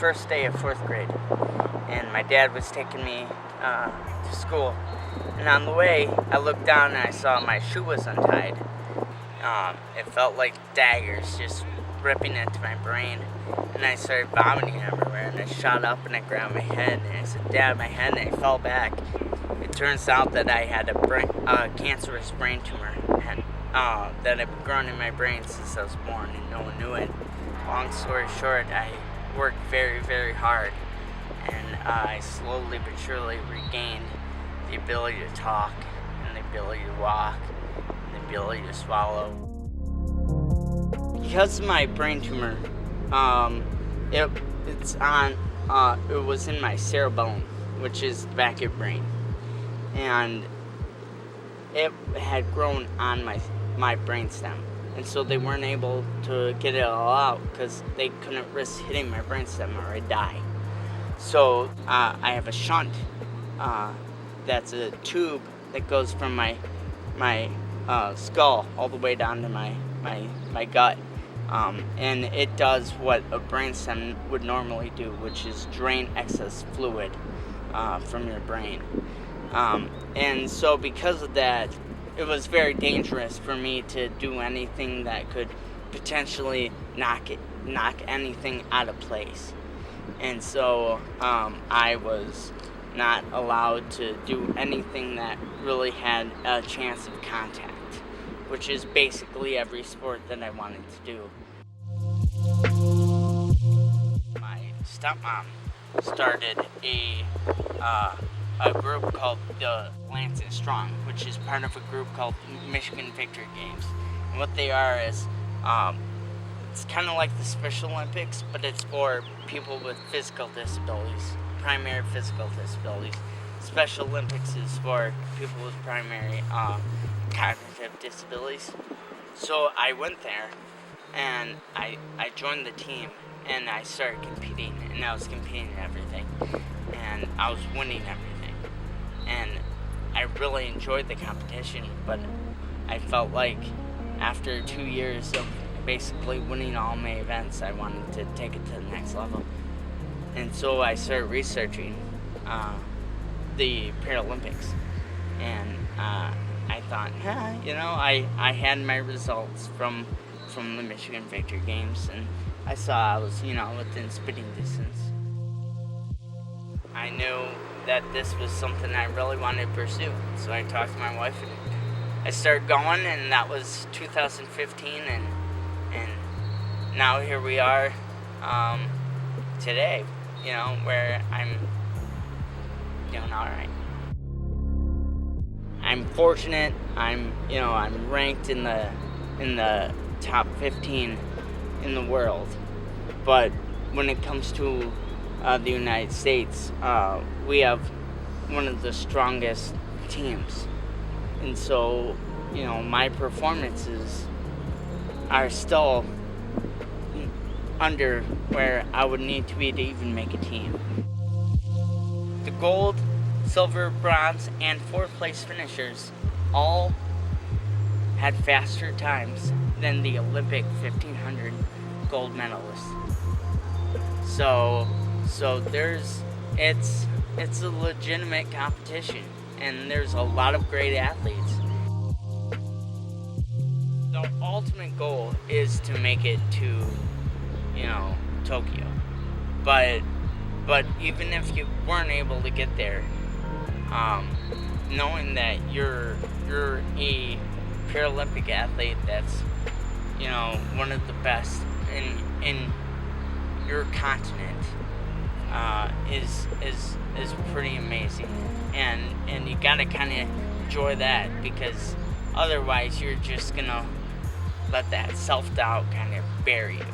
first day of 4th grade, and my dad was taking me to school. And on the way, I looked down and I saw my shoe was untied. It felt like daggers just ripping into my brain, and I started vomiting everywhere, and I shot up and I grabbed my head, and I said, "Dad, my head," and I fell back. It turns out that I had a cancerous brain tumor that had grown in my brain since I was born, and no one knew it. Long story short, I worked very, very hard, and I slowly but surely regained the ability to talk, and the ability to walk, and the ability to swallow. Because of my brain tumor, it was in my cerebellum, which is the back of your brain, and it had grown on my brainstem, and so they weren't able to get it all out because they couldn't risk hitting my brainstem or I'd die. So I have a shunt that's a tube that goes from my skull all the way down to my gut, and it does what a brainstem would normally do, which is drain excess fluid from your brain. And so because of that, it was very dangerous for me to do anything that could potentially knock anything out of place. And so I was not allowed to do anything that really had a chance of contact, which is basically every sport that I wanted to do. My stepmom started a group called the Lansing Strong, which is part of a group called Michigan Victory Games. And what they are is, it's kind of like the Special Olympics, but it's for people with physical disabilities, primary physical disabilities. Special Olympics is for people with primary cognitive disabilities. So I went there, and I joined the team, and I started competing, and I was competing in everything, and I was winning everything. And I really enjoyed the competition, but I felt like after 2 years of basically winning all my events, I wanted to take it to the next level. And so I started researching the Paralympics, and I thought, I had my results from the Michigan Victory Games, and I saw I was, within spitting distance. I knew that this was something I really wanted to pursue, so I talked to my wife, and I started going, and that was 2015, and now here we are today, where I'm doing all right. I'm fortunate. I'm ranked in the top 15 in the world, but when it comes to the United States, we have one of the strongest teams, and so my performances are still under where I would need to be to even make a team. The gold, silver, bronze, and 4th place finishers all had faster times than the Olympic 1500 gold medalists. So it's a legitimate competition, and there's a lot of great athletes. The ultimate goal is to make it to Tokyo, but even if you weren't able to get there, knowing that you're a Paralympic athlete that's one of the best in your continent is pretty amazing, and you gotta kind of enjoy that, because otherwise you're just gonna let that self-doubt kind of bury you.